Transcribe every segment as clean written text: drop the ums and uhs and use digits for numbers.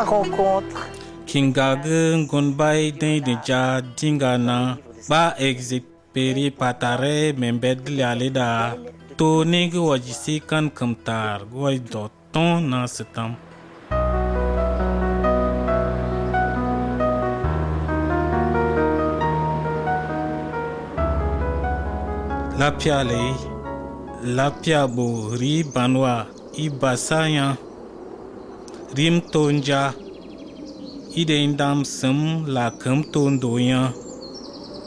rencontre. Kingagu ngonbai den de ja dingana ba exiperi patare membed lialida to negi wajisi kan kamtar goy doton na setam. Lapia bo ri banwa ibasanya rim tonja ide indam sem la kam tondoya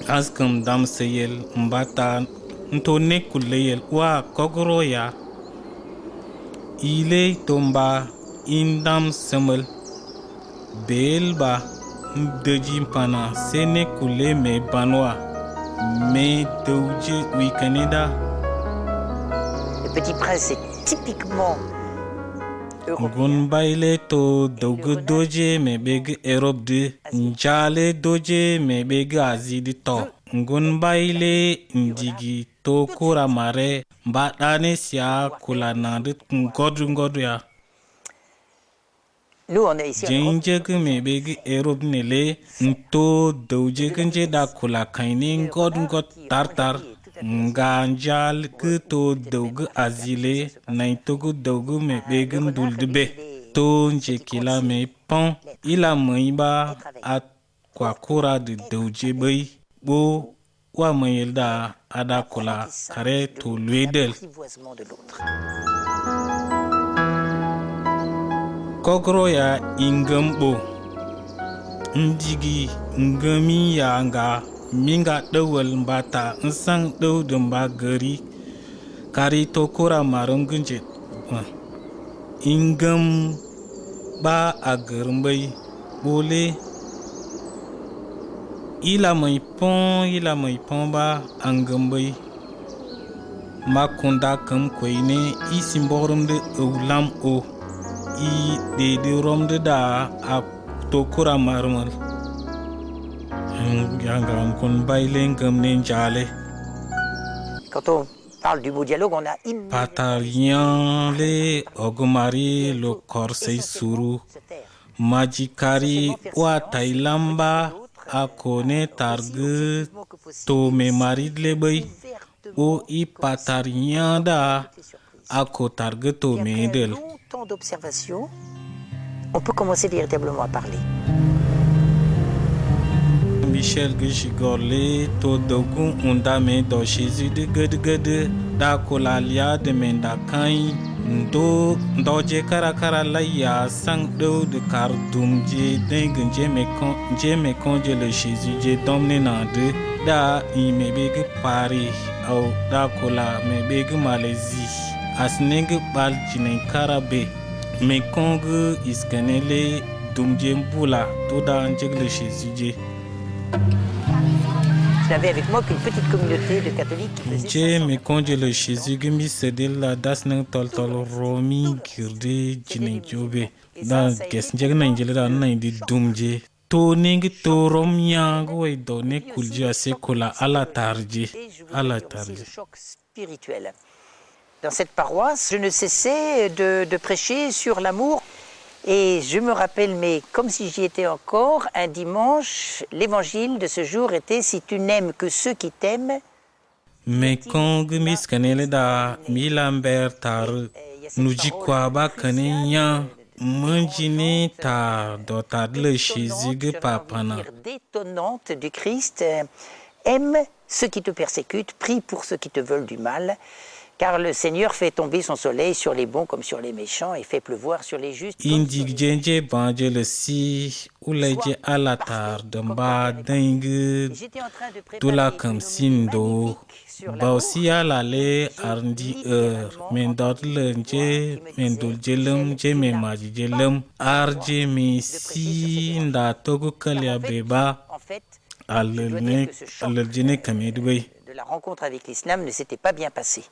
askam dam seyel mbata ntone kuleyel wa kogoroya ile tomba indam semel belba mdeji pana sene kule me banwa me douje wikanida. Le Petit Prince est typiquement européen. Gunbaile to dogu doje me beg Europe de njale doje me beg Asie de to. Gunbaile ndigi to kura mare mbadane siya kula nande ngodu ya. Nous, on est ici en Europe. Jinjeg me beg Europe nele nto doje genje da kula kaini ngod tartar. Nganjal to dogu azile na togu dogu me begin duldube to njekila me pon ila maiba at kwakura de douje bay bo wa mayelda ada kula kare to luedel kogro ya ingambo ndigi ngami ya nga minga dawal mbata nsang daw dumba gari kari to kura marungunje ingam ba agarmbai bole ila mai pon ba angambai makunda kam koine isimborum de ulam o I de rom de da a to kura marmal Quand on parle du beau dialogue, on a Patarian le ogumari lo korsei suru majikari wa tailamba akone targu to me marid le bay o I patarian da ako targu to me del. Tant d'observations, on peut commencer véritablement à parler. Michel Gishigorle to dogun undame do Jésus de gede da kolalia de menda kai ndo je karakara la ya sang do de kar dumje dengun je me konje le Jésus je domne na de da I me beg Paris au da kola me beg Malaisie asneng bal jinen karabe me kongu iskanele dumje mbula to da njeg le Jésus je. Je n'avais avec moi qu'une petite communauté de catholiques qui faisait Je me conge le Jésus gumi sedela dasnang tol romi girde jine jobe da ges njeg na njela na indi dumje to ning to rom yang way do ne kulji ase kola ala tarje choc spirituel. Dans cette paroisse, je ne cessais de prêcher sur l'amour. Et je me rappelle, mais comme si j'y étais encore, un dimanche, l'évangile de ce jour était « Si tu n'aimes que ceux qui t'aiment ». Mais quand mis kanele da milamber tar nuji kwa ba kanenya manjine ta do tadle Jésus papana. Détonnante du Christ, aime ceux qui te persécutent, prie pour ceux qui te veulent du mal. Car le Seigneur fait tomber son soleil sur les bons comme sur les méchants et fait pleuvoir sur les justes. Indig jenje banje le si uleje alatar damba dengue tula kam sindo bausi alale arndi mendot lenje mendul jelum je me maji jelum arje mi si nda togo kalya beba alne kamedwe. De la rencontre avec l'islam ne s'était pas bien passée.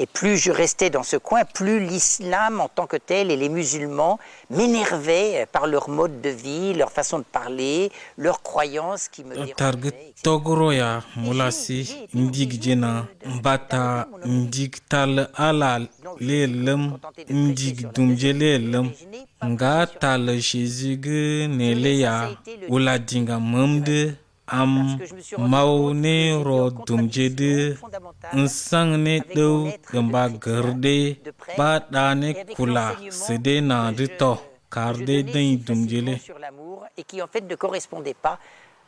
Et plus je restais dans ce coin, plus l'islam en tant que tel et les musulmans m'énervaient par leur mode de vie, leur façon de parler, leurs croyances qui me dérangeaient. Togoroya mulasi ndig jena bata ndig tal ala lelem ndig dumje lelem nga tal Jésus neleya ula dinga mamde am maune ro dumjede nsang ne do gamba gerde ba dane kula sede na dito karde den dumjele et qui en fait ne correspondait pas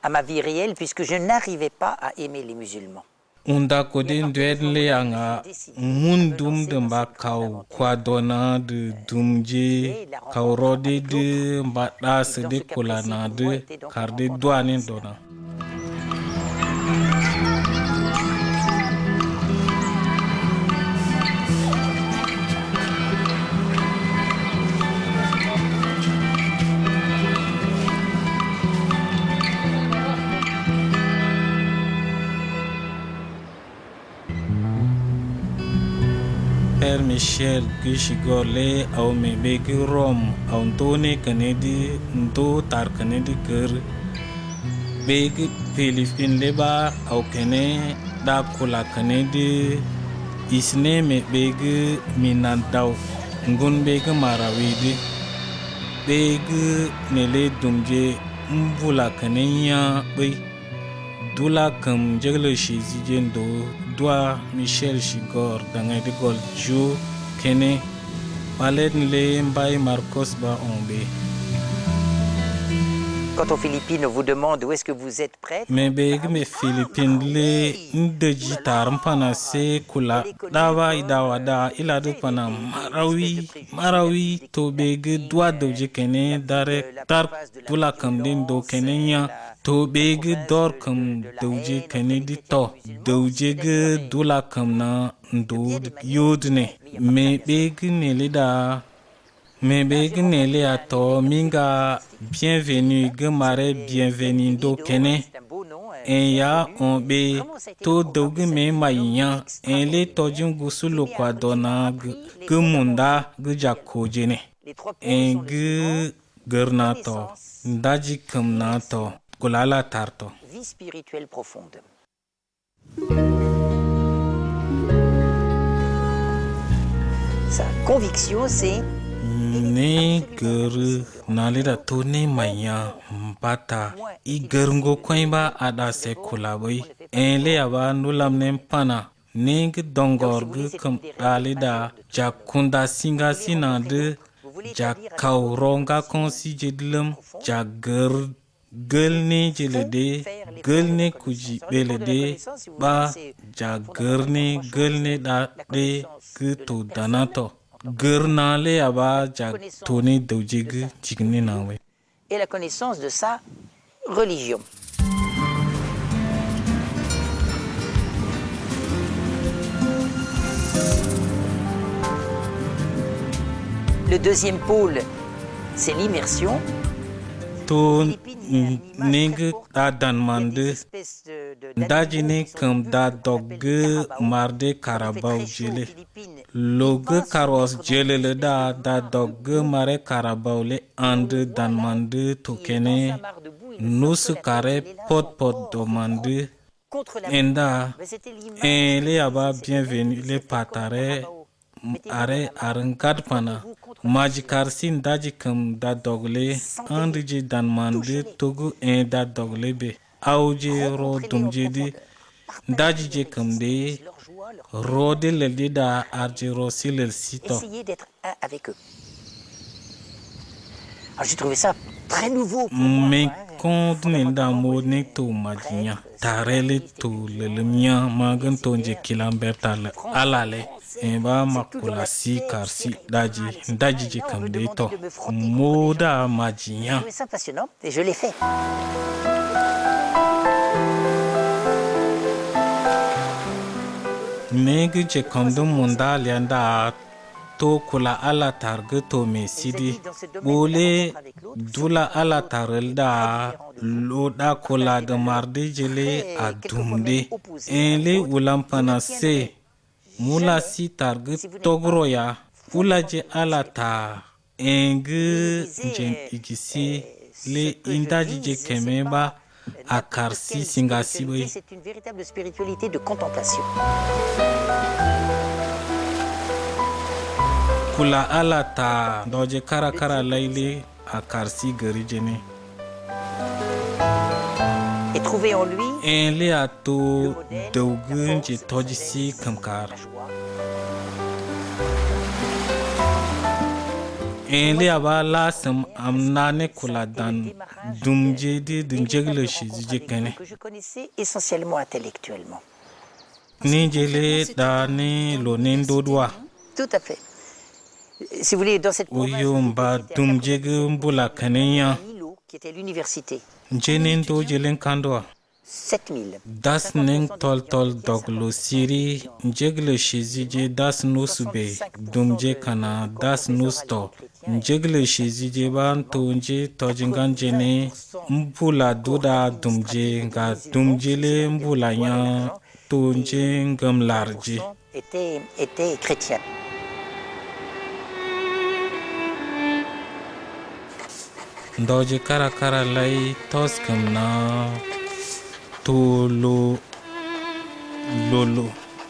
à ma vie réelle puisque je n'arrivais pas à aimer les musulmans. Unda kodin dwedle yanga mundum de mba kaw kwadona de dumje kawrode de mba das de kulana de karde douane dona. Père Michel Guchigorle au mebeki Rome au Tony Kennedy ndo tar Kennedy ker begi Philippine leba au Kene da kula Kennedy isne me begi minandaw ngun begi marawidi begi nele dumje mbula Kenya bay dula kam jegle shizi jendo doa Michel Chigor dans de gol jo kene palet le mbay Marcos ba ombe. Quand aux Philippines on vous demande où est-ce que vous êtes prêtre, mais beg me Philippines le ndeji taram pana se kula dawa idawa da ila de pana marawi to beg doa doje kene dare tar dula kam den do kenenya to begi dor kam douje Kennedy to douje ge dula kam na ndo yodne me begi nele ato minga bienvenue ge mare bienvenue do kene en ya on be to doge me maiya en le tojun gusulo kwa dona ge munda ge jakojene en ge gernato ndaji kam nato Kulala tarto. Vie spirituelle profonde. Sa conviction, c'est ne ger nalida to ne maya mbata I gerngo kwaiba ada se kulabai enle aba nulam nem pana ne g dongor g kam dalida jakunda singa sinade jakauronga konsi jedlem jager gelne jelede gelne kuji belede ba jagerne gelne da de kuto danato gernale aba jag toni dojig jigne nawe et la connaissance de sa religion. Le deuxième pôle, c'est l'immersion. To ning da danmande dajine kam da dogge marde karabau jele loge karos jele le da dogge mare karabau le ande danmande to kene nus kare pot domande enda ele aba bienvenue le patare are arangad pana majikar sin daji kam da dogle andije dan mande togu en da dogle be auje ro dumje di daji je kam de rode le da arje ro silel sito. Essayer d'être un avec eux. Alors j'ai trouvé ça très nouveau pour moi. Mais quand on da mo ne to majinya tarele to le mia magan to je kilambertal alale Eba makula si karsi daji je kam de to moda majinya. J'ai trouvé ça passionnant et je l'ai fait. Negi je kam de munda lianda to kula ala targe to mesidi bole dula ala tarelda loda kula de marde jele adumde enle ulampana se mula si targu togroya ulaje alata engu jen igisi le indaji je kemeba akarsi singasi boy. C'est une véritable spiritualité de contemplation. Kula alata doje kara laile akarsi gari jene. Et trouver en lui En le ato daugun je tojisi kamkar. En le aba lasam amnane kula dan dumje de dunjegle shizije kene. que je connaissais essentiellement intellectuellement. Ni jele dane lonen dodwa. Tout à fait. Si vous voulez, dans cette province, Oyo mba dumjege mbula kanenya. Milo, qui était l'université, Jenen do jelen kandwa. 7000. Das neng tol doglo siri njegle shizije das nusube dumje kana das nusto njegle shizije ban tonje tojingan jene mbula duda dumje nga dumjele mbula nya tonje ngam larje Était chrétien. ndoje kara lay toskam na to lolo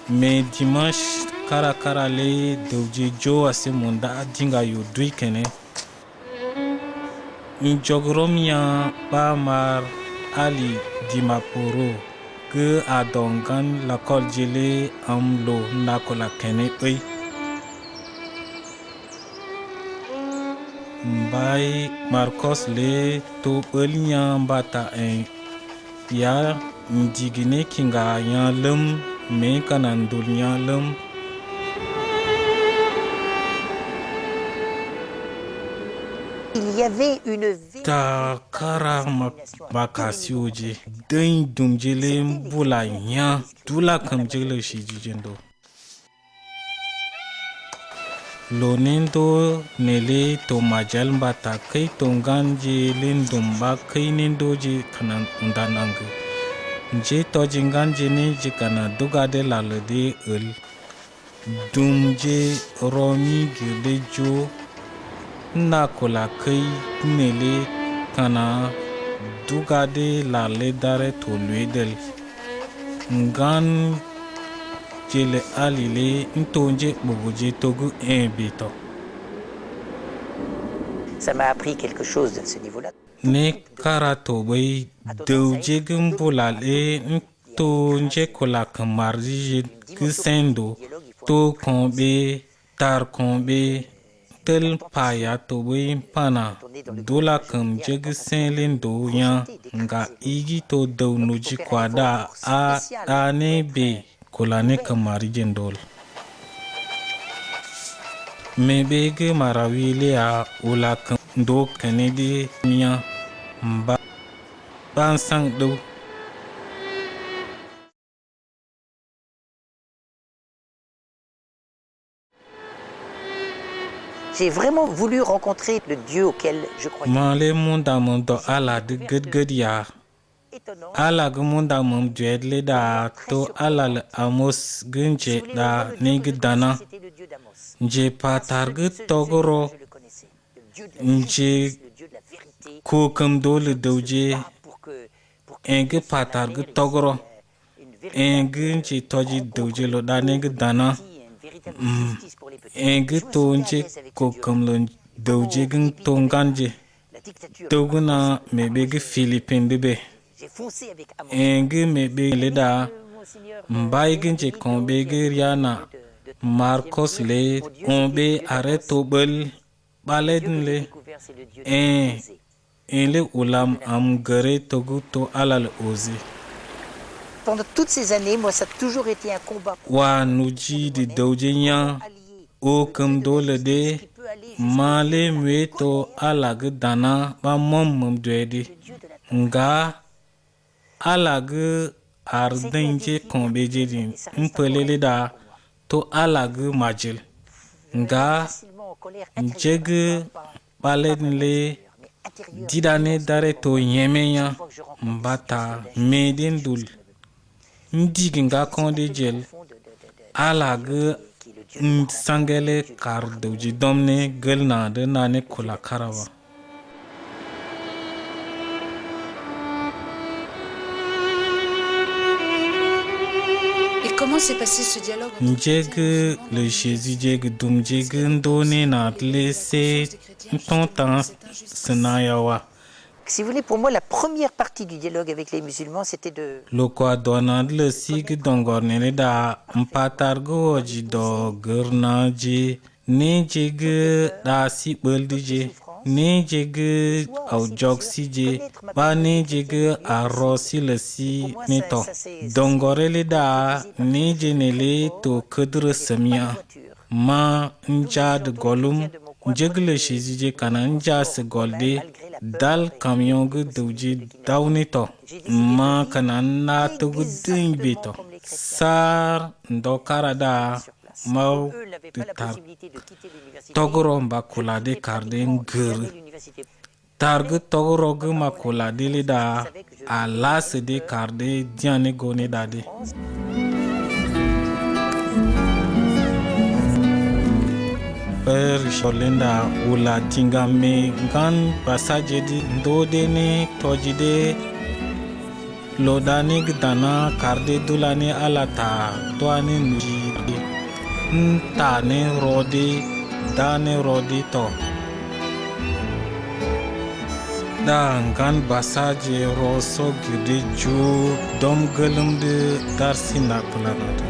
mais dimanche kara le dewje jo ase monda dinga yo dui kene njogromia ba mar ali dimaporo que adongan la koljele amlo nakola kene oi mbai marcos le to belia mbata en ya ndigine kinga ya lum me kanan dunya lum Il y avait une ta kara makasioje den dumjele mbula nya dula kamjele shijijendo lonendo nele to majal mbata kai tonganje lindumba kai nendoje kanan undanangu nje tojinganje ne jikana dugade lalade ul dumje romi gilejo nakola kai nele kana dugade laledare to luedel ngan jele alile ntonje boboje togu bito. Ça m'a appris quelque chose de ce niveau-là. Ne karato bay dewje gumbulale ntonje kola kamarji gisendo to kombe tar kombe tel paya to bay pana dola kam jeg senlendo ya nga igi to dewnuji kwada a ane be kolane kamari jendol mebege marawile a ula ndo kanedi nya mba bansang do J'ai vraiment voulu rencontrer le Dieu auquel je croyais. male munda mundo ala de gud ya Étonnant. ala gumunda mum dwedle da to ala le amos gunje da negdana C'était le Dieu d'Amos. nje patargu togoro Je le connaissais. Le Dieu de la nje le Dieu de la vérité. ko kam dole dewje Pour que enge patargu togoro une véritable enge nje toji dewje lo da negdana une véritable justice pour les petits. enge tonje ko kam lo dewje gun tonganje La dictature. doguna mebege philippine bebe J'ai foncé avec Amos. enge mebe leda Monseigneur, mbaige kombege riana marcos le ombe areto bel balen le découvert, c'est le Dieu de ele ulam am gare togu to alal ozi Pendant toutes ces années, moi, ça a toujours été un combat wa nuji di dawjenya allié. o kam dole de Qui peut aller male mweto alag dana ba mom dwedi jusqu'au Dieu de la nga alag ardenje kombeje din impelele da to alag majil nga facilement en colère njeg balenle didane dare to yemenya mbata medin dul ndigi nga konde jel alaga sangele kar dawji domne gelna de nane kula karawa. Et comment s'est passé ce dialogue Njeg le Jésus jeg dum jeg ndone na laissé ton temps senayawa. Si vous voulez, pour moi, la première partie du dialogue avec les musulmans, c'était de... Lokwa donad le sig dongornele da mpatargo oji do gurnaji ne jeg da si beldije ne jeg au joksije ba ne jeg a rosi le si neto dongorele da ne jenele to kudre samia ma njad golum jegle shizije kana nja se golde dal camion gu dawji dawnito ma kana na tugu dingbito sar ndokara da mau tar togoro mbakula de karde ngur targu togoro gu makula de lida alas de karde diane gone dade. Per Sholinda ula tingame gan passage di ndodene tojide lodani gdana karde dulani alata toani nji ntane rodi dane rodi to da gan passage roso gide ju dom gelum de darsina planado.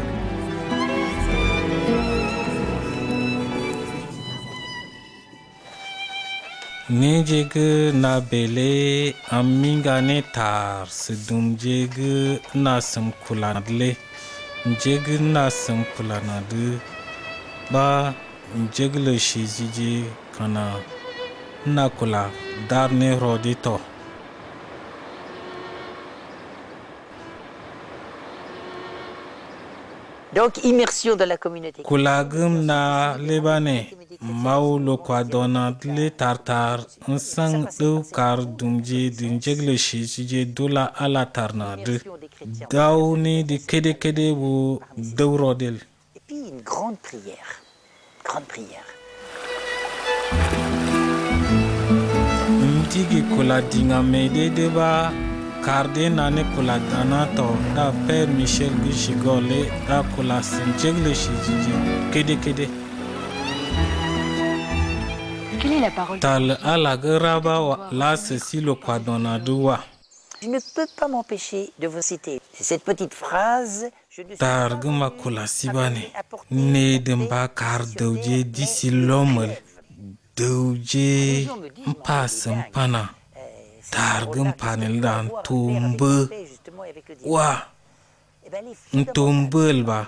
Ne jeg na bele aminga ne tar sedum jeg na sam kulanadle jeg na sam kulanadu ba jeg le shizije kana na kula darne rodito. Donc, immersion dans la communauté. Kulagum na lebane maulo kwa donat le tartar nsang du kar dumje dinjegle shije dula ala tarnad dauni di kede kede bu dawrodel. Et puis une grande prière. Grande prière. Mtigi kula dinga mede deba karde nane kula danato da Père Michel Gishigole da kula sinjegle shije kede kede. Quelle est la parole Tal alagraba la silo kwadonadua. Je ne peux pas m'empêcher de vous citer. C'est cette petite phrase. Je ne suis pas Targuma kula sibane ne demba kar dawje disi lomel dawje mpas mpana targum panel dan tumbe wa ntumbel ba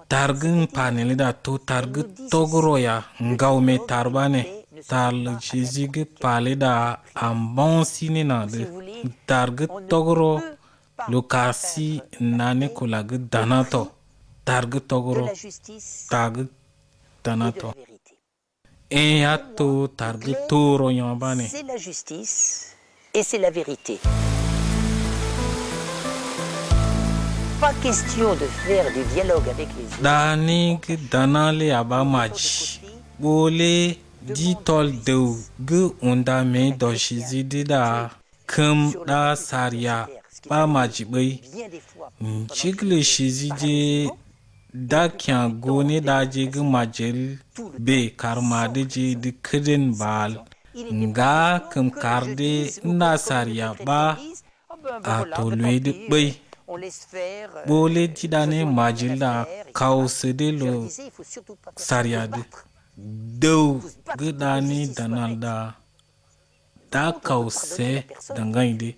targum panel da to targu togoroya ngaume tarbane tal jizig paleda ambon sinina de targu togoro lokasi nane kulag danato targu togoro tag danato e atto targu toro yambane. C'est la justice et c'est la vérité. Pas question de faire du dialogue avec les autres. Danik danale abamaj bole ditol dew gu unda me doshizidi da kum da saria ba majibai chigle shizije da kyan gone da jig majel be karmade je de keden bal nga kum karde na saria ba a tolwe de bay bole tidane majilda kausede lo sariade dew gudani danalda da kause dangaide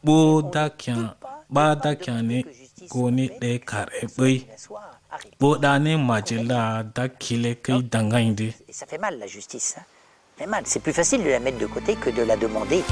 bo da kyan ba da kyane goni de kare bay bo dane majilda da kile kai dangaide. Ça fait mal la justice. Hein. Ça fait mal. C'est plus facile de la mettre de côté que de la demander.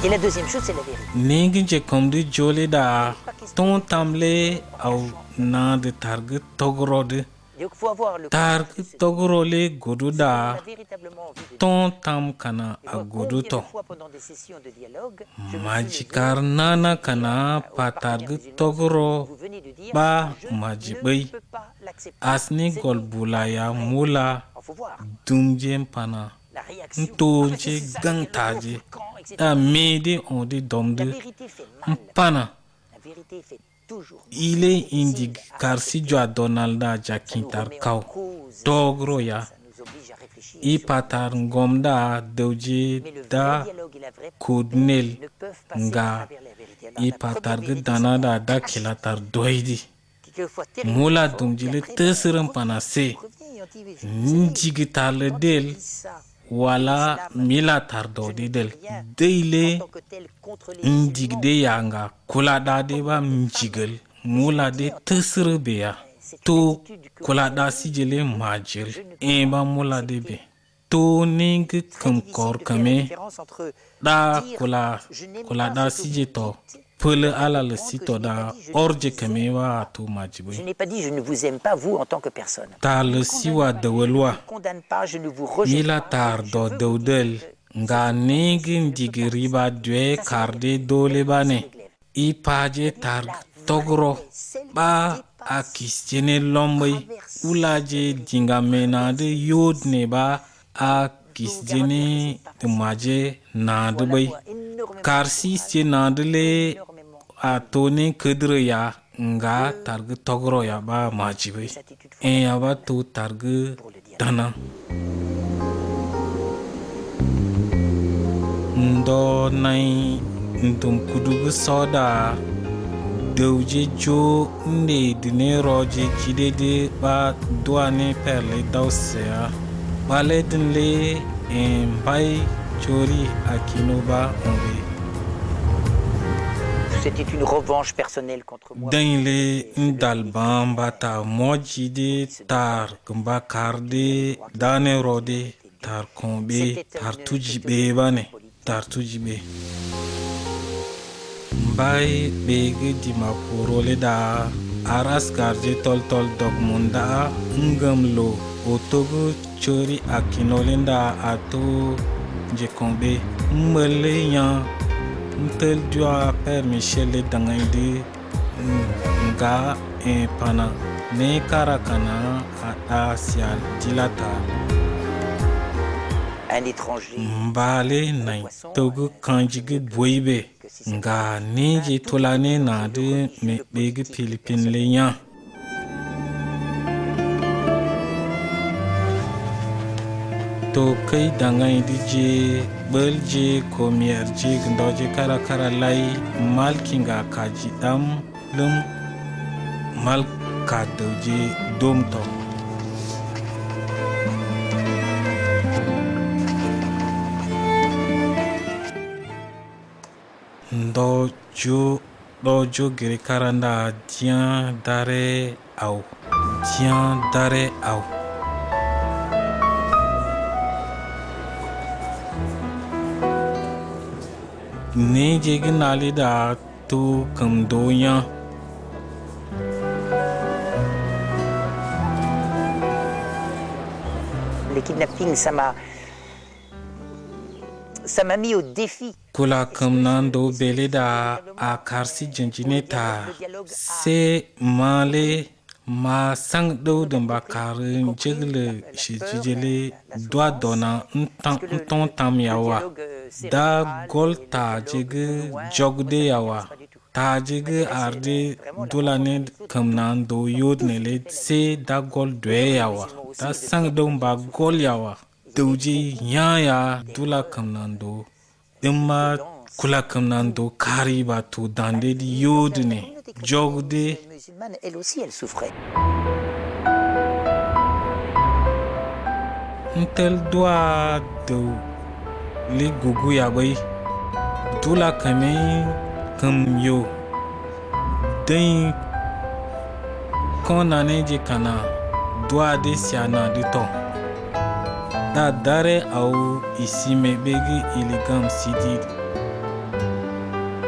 Et la deuxième chose, c'est la vérité. Ninginje komdu jole da ton tamle au na de target togrode Donc, il faut avoir le tar courage de se dire, togrole godu si on da a véritablement envie de ton tam kana Et a moi, godu combien to de fois pendant des sessions de dialogue, je me suis majikar levé nana et kana aux patar partenaires gu musulmans, togro vous venez de dire, ba je ne majibai peux pas l'accepter. asni C'est gol non. bulaya Après, mula il faut voir dumjem pana la réaction. Ah, nto mais je c'est ça, gang quel lourd taji fréquent, etc. da mede on de La domde vérité fait mal. pana La vérité fait toujours mal. ile C'est indi difficile à karsi accepter. jwa donalda Ça nous jakintar remet en kaw cause. togro ya Ça nous oblige à réfléchir i sur patar nous. ngomda dewje Mais le vrai da dialogue et la vraie paix kudnel ne peuvent passer à nga travers la vérité. Alors, i la première patar gu vérité, c'est dana qu'on da da cache, kilatar doidi qui quelquefois terriblement mula fort, dumjile et après, tesirin on pana se revient, on dit, vous savez, njigitar le quand del on dit ça, wala l'islam, mila tar je dodi ne del dis rien en deile tant que tel contre les musulmans. ndigde ya nga kula da de ba mjigel mula de tesir beya to kula da sijele majil e ba mula de be to ning kum kor kame da kula da sije to pele ala le sito da orje kame wa to majibe Je n'ai pas dit je ne vous aime pas, vous, en tant que personne. ta le siwa de welwa Je ne condamne pas, je ne vous rejette mila pas. tar Je do veux vous deudel dire que nga negi digiri ba dwe karde dole bane i paje tar togro ba a kistene lombai ulaje dinga menade yodne ba a kistene maje nade bai karsi se nadele a tone kedre ya nga targe togro ya ba maji bai e ya ba to targe dana ndo nai ndum kudugu soda dewje jo nde dine roje kidede ba douane perle dawsea bale dinle en bay chori akinoba onwe c'était une revanche personnelle contre moi. dainle ndalban bata mojide tar gumba karde dane rode tar kombe tar tujibe bane tar tujibe bay bege dima porole da aras garje tol dog munda ngamlo otogo chori akinolenda ato je kombe mbele ya ntel dua per Michel dangaide nga e pana ne karakana a sial dilata Un étranger. mbale nai togo kanjige boibe nga neje tolane na de me bege Philippine lenya to kai dangai dije belje ko mierje ndoje kara lai malkinga kaji dam lum mal ka doje domto dojo giri karanda dian dare au ne jegi nali da tu kam doya Les kidnappings, ça m'a mis au défi. kula kam nando bele da a karsi janjine ta se male ma sang do damba karin jigle shi jijele doa dona nton tam yawa da gol ta jige jogde yawa ta jige arde dolane kam nando yodnele se da gol dwe yawa da sang do ba gol yawa dewji ya dula kam nando imma kula kam nando kari ba to dande di yodne jogde Musulmane, elle aussi, elle souffrait. ntel doa do li gugu ya bai dula kame kam yo dai kona ne je kana doa de siana de to da dare au isi me begi iligam sidi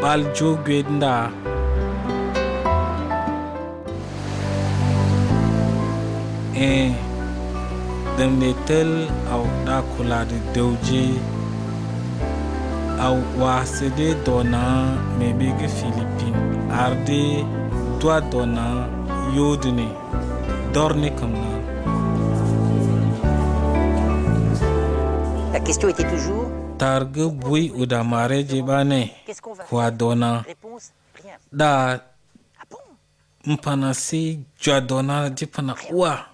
bal jo gwenda demne tel au da kula da dauje au wasede dona mebege Philippines arde doit dona yodne dorne kamna. La question était toujours Targe bui uda mare jebane qu'est-ce qu'on va kwa faire? dona Réponse rien. da Ah bon? mpana si jwa dona jipana uwa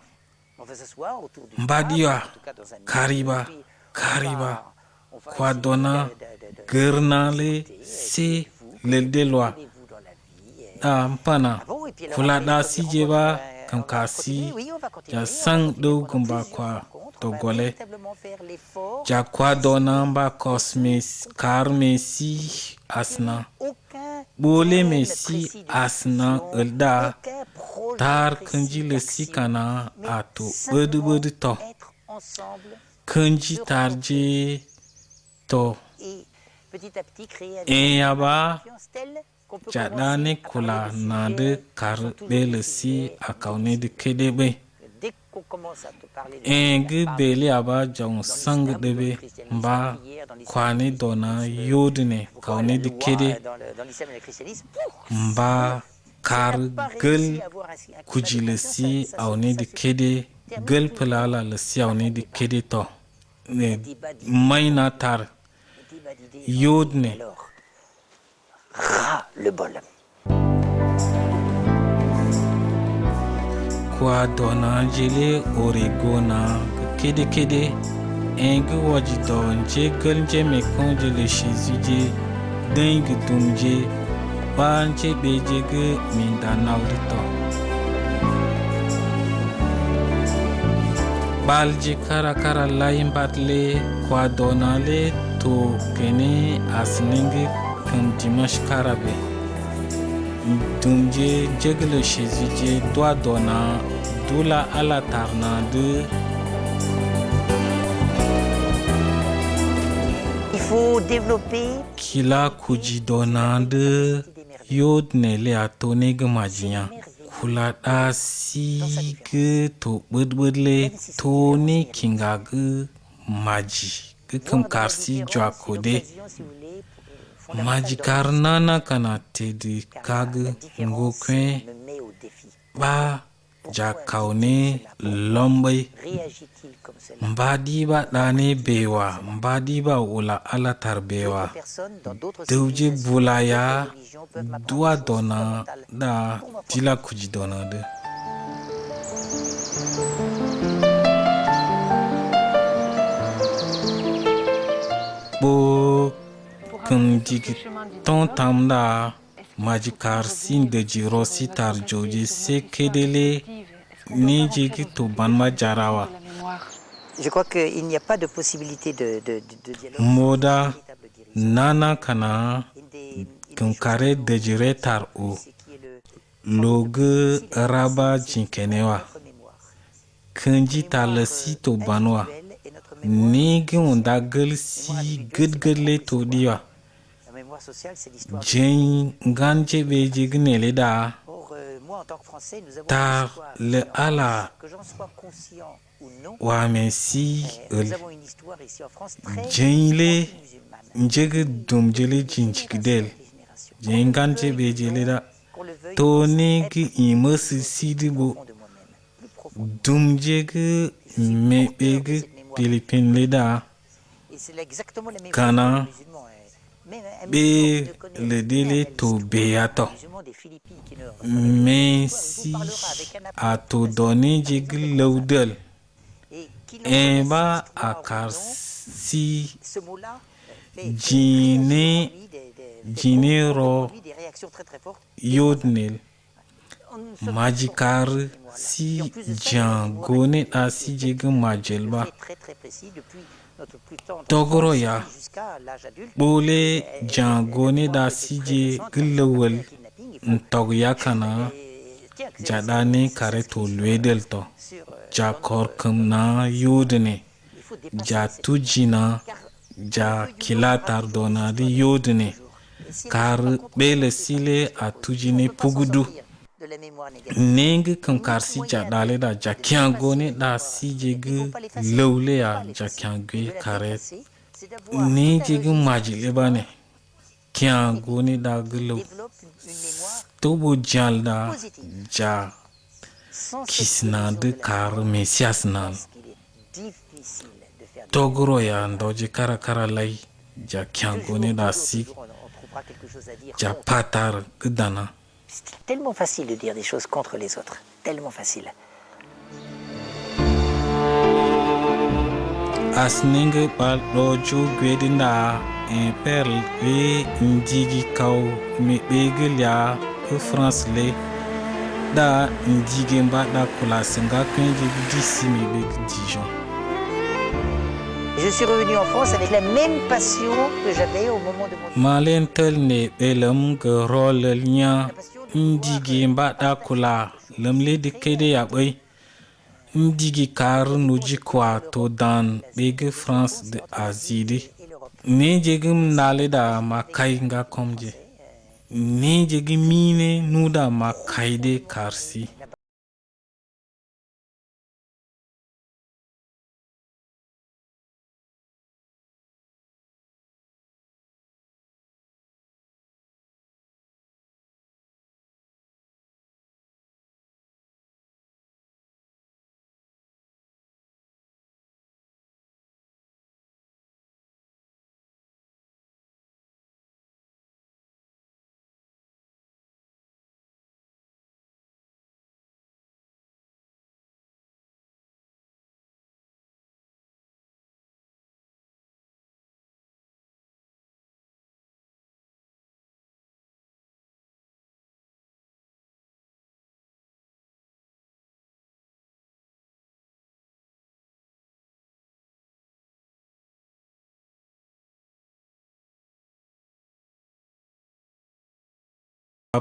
On va s'asseoir autour du Mbadiwa, en tout cas dans un milieu, Kariba, puis Kariba, on va kwa essayer dona de gernale discuter, si vous, le delwa vous dans la vie, da mpana Ah bon, et puis alors kula après, da quand si on jeba rencontre, kam on va kasi continuer, oui, on va continuer, ja on va sang continuer do pendant gumba plusieurs kwa rencontres, on to va gole véritablement faire l'effort ja kwa dona ba kosmes kar mesi asna aucun bole thème mesi précis de asna discussion, elda aucun projet tar précis kanji le si d'action, kana mais ato simplement bedu to être ensemble kanji se tarje to et petit à petit créer un yaba confiance telle qu'on peut jadane commencer à kula parler de na sujets de qui kar sont toujours bele des si sujets akaune de kedebe dès qu'on commence à te parler de enge la bele aba jong dans sang l'islam ou dans le debe christianisme, ba la prière dans l'islam, kwani le dona christianisme, yodne pourquoi kaune la de loi, kede dans l'islam et le christianisme, mba kar gel kujile kujile si aune de kede gel pelala le si aune de kede to ne maina tar yodne alors ras le bol. kwa dona jele oregona kede kede engu wajito nje gelje me konje le shizije dengue dumje banje beje ge minda naudito balje kara kara layin batle kwa dona le to kene asninge kum dimash karabe dumje jegle shizije doa dona dula ala tarna de Il faut développer kila kuji dona de yodne le atone ge majinya kula da si ge to budbudle to ni kinga ge maji ge kum karsi jwa kode maji karnana kana tedi kage ngokwe ba ja kaune lombai réagit-il comme cela? mbadi ba dane bewa mbadi ba ula alatar bewa Personne dans d'autres deuje civilisations, bulaya d'autres religions peuvent m'apprendre dua des choses dona fondamentales. da tila kuji dona de bo kum jigi ton tamda majikar sin de jiro sitar joji se kedele ni jigi to banma jarawa Je crois qu'il n'y a pas de possibilité de dialogue. moda Véritable dirigeant. nana kana Une des kum choses kare de jire tar o c'est qui est le loge raba jinkenewa notre mémoire. kanji talasi to banwa Individuelle et notre mémoire. nigi unda gel si gudgudle to diwa La mémoire sociale, c'est l'histoire. jen ganje be jignele da Or, moi, en tant que Français, nous avons tar une histoire. le ala Que j'en sois conscient ou non, wa mesi nous avons une histoire ici en France très jenle musulmane. njege dumjele jinchigdel Des générations. jen ganje be jele da Qu'on le veuille, to ou non, nigi être imasi sidibo profond de moi-même, plus profond. dumjege mebege pilipin leda Et c'est exactement la même Kana, chose que les musulmans. Même un be musulman qui ne connaît le rien dele à to l'histoire, beyato un musulman des Philippines qui ne connaît Messi ato doni jigi laudel et qui eba akar si ce mot-là jine jinero des réactions très très fortes. yodnel majikar si jangone a si jigi majelba Très très précis depuis notre plus tendre togoro enfance ya jusqu'à l'âge adulte. bole jangone da si je gilawal ntog yakana jadane kare to lwedel to jakor kamna yodne ja tujina ja kilatar donadi yodne kar bele sile a tujine pugudu De de la mémoire négative. Neng kan karsi ja dale da jakian gone da si jegu lawle ya jakian gwe karet. Ne jegu majile bane. Kian gone da glo. Tobo jal da ja kisna de kar mesiasnan. Togro ya ndoje kara kara lai jakian gone da si ja patar gdana. C'est tellement facile de dire des choses contre les autres. Tellement facile. Asninge bal dojo gwedinda en perl we ndigi kaw me begel ya ke France le da ndigi mba da kula singa kwenje d'ici me beg Dijon. Je suis revenu en France avec la même passion que j'avais au moment de mon... Malen tel ne belum ge rol nya ndigi mba da kula lamle de kede ya boy ndigi kar nuji kwa to dan beg France de Azidi. Ne jegim nale da makai nga komje. Ne jegi mine nuda makai de karsi.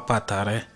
Patare.